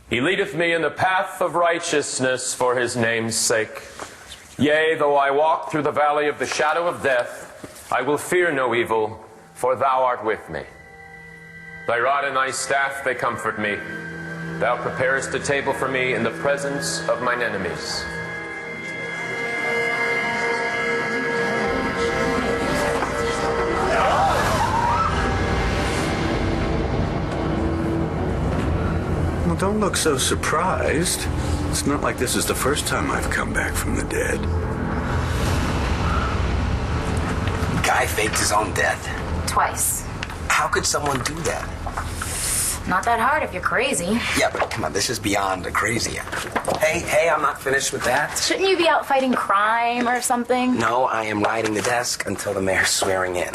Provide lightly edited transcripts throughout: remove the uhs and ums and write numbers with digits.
He leadeth me in the path of righteousness for his name's sake. Yea, though I walk through the valley of the shadow of death, I will fear no evil, for thou art with me. Thy rod and thy staff, they comfort me. Thou preparest a table for me in the presence of mine enemies. Well, don't look so surprised. It's not like this is the first time I've come back from the dead. Guy faked his own death. Twice. How could someone do that? Not that hard if you're crazy. Yeah, but come on, this is beyond a crazy. Hey, I'm not finished with that. Shouldn't you be out fighting crime or something? No, I am riding the desk until the mayor's swearing in.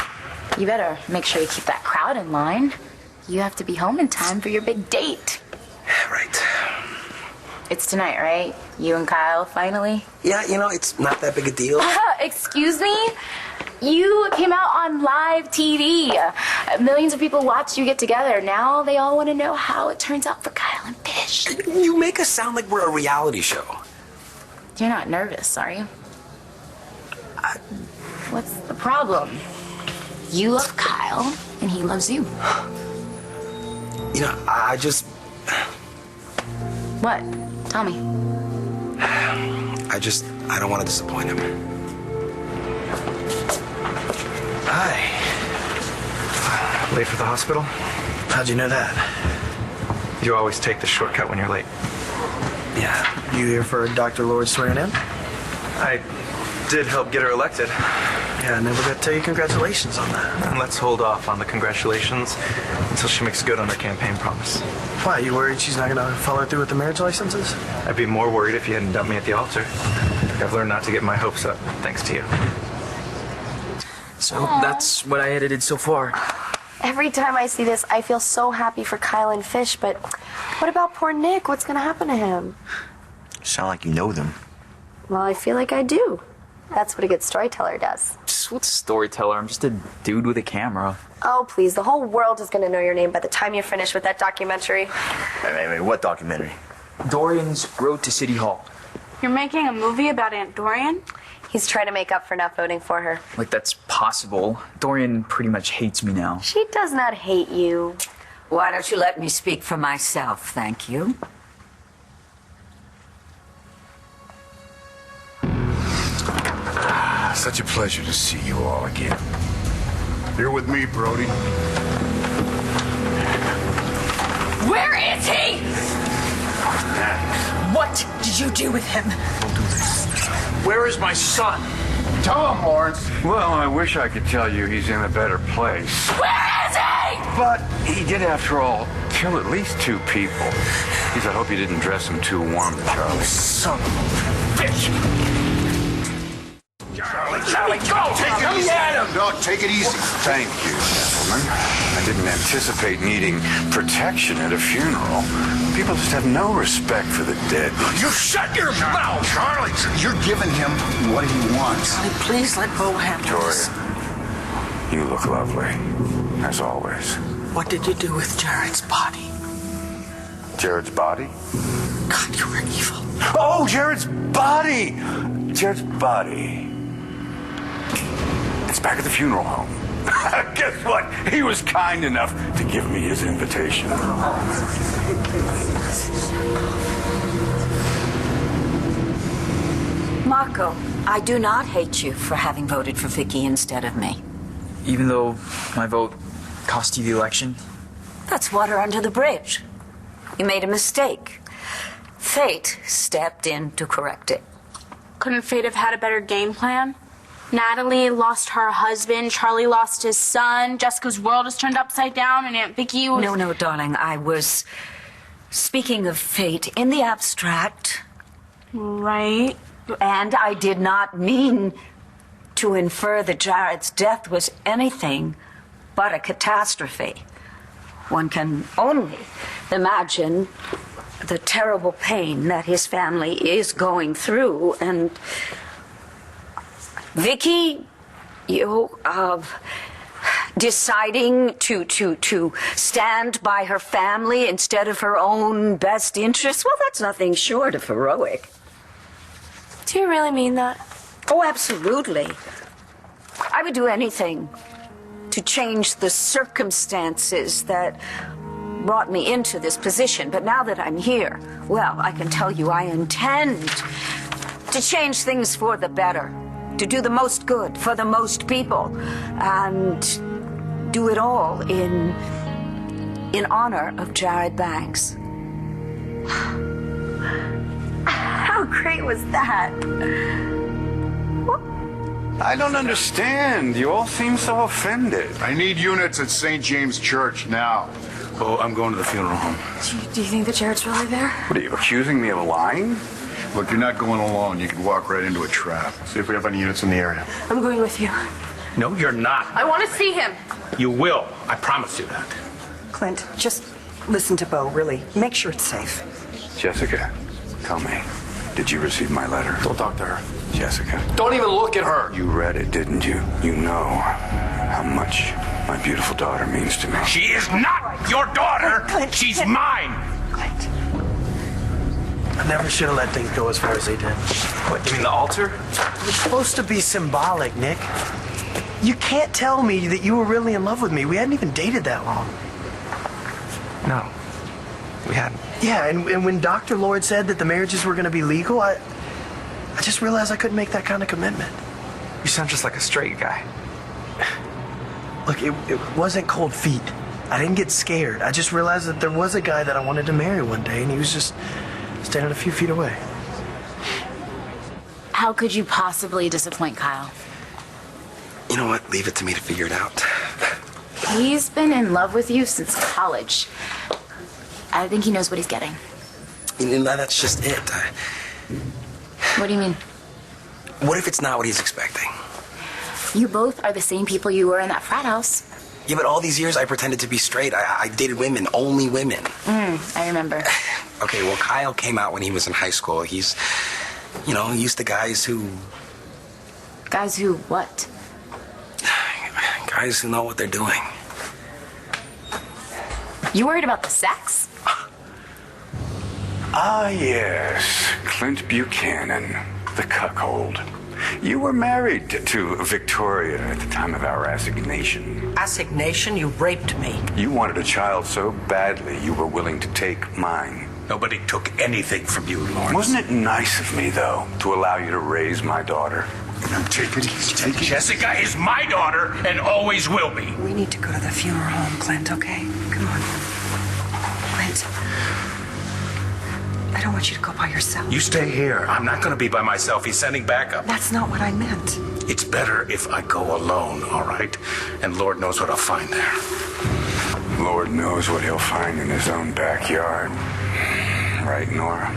You better make sure you keep that crowd in line. You have to be home in time for your big date. Right. It's tonight, right? You and Kyle, finally? Yeah, it's not that big a deal. Excuse me? You came out on live TV. Millions of people watched you get together. Now they all want to know how it turns out for Kyle and Fish. You make us sound like we're a reality show. You're not nervous, are you? What's the problem? You love Kyle, and he loves you. I just... What? Tell me. I don't want to disappoint him. Hi. Late for the hospital? How'd you know that? You always take the shortcut when you're late. Yeah. You here for Dr. Lord swearing in? I did help get her elected. Yeah, I never got to tell you congratulations on that. And let's hold off on the congratulations until she makes good on her campaign promise. Why, you worried she's not going to follow through with the marriage licenses? I'd be more worried if you hadn't dumped me at the altar. I've learned not to get my hopes up, thanks to you. So that's what I edited so far. Every time I see this, I feel so happy for Kyle and Fish, but what about poor Nick? What's going to happen to him? You sound like you know them. Well, I feel like I do. That's what a good storyteller does. What storyteller? I'm just a dude with a camera. Oh, please. The whole world is going to know your name by the time you're finished with that documentary. Wait, what documentary? Dorian's Road to City Hall. You're making a movie about Aunt Dorian? He's trying to make up for not voting for her. Like, that's possible. Dorian pretty much hates me now. She does not hate you. Why don't you let me speak for myself, thank you? Such a pleasure to see you all again. You're with me, Brody. Where is he? What did you do with him? Don't do this. Where is my son? Tell him, Lawrence. Well, I wish I could tell you he's in a better place. Where is he? But he did, after all, kill at least 2 people. Please, I hope you didn't dress him too warm, Charlie. Son of a bitch! Charlie, go! Let me at him! No, take it easy. Thank you, gentlemen. I didn't anticipate needing protection at a funeral. People just have no respect for the dead. You shut your mouth! Charlie, you're giving him what he wants. Charlie, please let Bo handle this. Victoria, you look lovely, as always. What did you do with Jared's body? Jared's body? God, you were evil. Oh, Jared's body! Jared's body. It's back at the funeral home. Guess what? He was kind enough to give me his invitation. Markko, I do not hate you for having voted for Viki instead of me. Even though my vote cost you the election? That's water under the bridge. You made a mistake. Fate stepped in to correct it. Couldn't fate have had a better game plan? Natalie lost her husband, Charlie lost his son, Jessica's world is turned upside down, and Aunt Viki was... No, darling, I was speaking of fate in the abstract. Right. And I did not mean to infer that Jared's death was anything but a catastrophe. One can only imagine the terrible pain that his family is going through, and Viki, you deciding to stand by her family instead of her own best interests, well, that's nothing short of heroic. Do you really mean that? Oh, absolutely. I would do anything to change the circumstances that brought me into this position. But now that I'm here, well, I can tell you I intend to change things for the better, to do the most good for the most people, and do it all in honor of Jared Banks. How great was that? I don't understand. You all seem so offended. I need units at St. James Church now. Oh, I'm going to the funeral home. Do you think that Jared's really there? What are you, accusing me of lying? Look, you're not going alone. You could walk right into a trap. See if we have any units in the area. I'm going with you. No, you're not. I want to see him. You will. I promise you that. Clint, just listen to Bo, really. Make sure it's safe. Jessica, tell me, did you receive my letter? Don't talk to her. Jessica. Don't even look at her. You read it, didn't you? You know how much my beautiful daughter means to me. She is not your daughter. Clint, She's mine. Clint. I never should have let things go as far as they did. What, you mean the altar? It's supposed to be symbolic, Nick. You can't tell me that you were really in love with me. We hadn't even dated that long. No, we hadn't. Yeah, and when Dr. Lord said that the marriages were going to be legal, I just realized I couldn't make that kind of commitment. You sound just like a straight guy. Look, it wasn't cold feet. I didn't get scared. I just realized that there was a guy that I wanted to marry one day, and he was just standing a few feet away. How could you possibly disappoint Kyle? You know what? Leave it to me to figure it out. He's been in love with you since college. I think he knows what he's getting. That's just it. What do you mean? What if it's not what he's expecting? You both are the same people you were in that frat house. Yeah, but all these years I pretended to be straight. I dated women, only women. I remember. Okay, well, Kyle came out when he was in high school. He's, used to guys who... Guys who what? Guys who know what they're doing. You worried about the sex? Ah, yes. Clint Buchanan, the cuckold. You were married to Victoria at the time of our assignation. Assignation? You raped me. You wanted a child so badly you were willing to take mine. Nobody took anything from you, Lawrence. Wasn't it nice of me, though, to allow you to raise my daughter? Now, take it easy. Jessica is my daughter and always will be. We need to go to the funeral home, Clint, okay? Come on. Clint. I don't want you to go by yourself. You stay here. I'm not going to be by myself. He's sending backup. That's not what I meant. It's better if I go alone, all right? And Lord knows what I'll find there. Lord knows what he'll find in his own backyard. Right, Nora?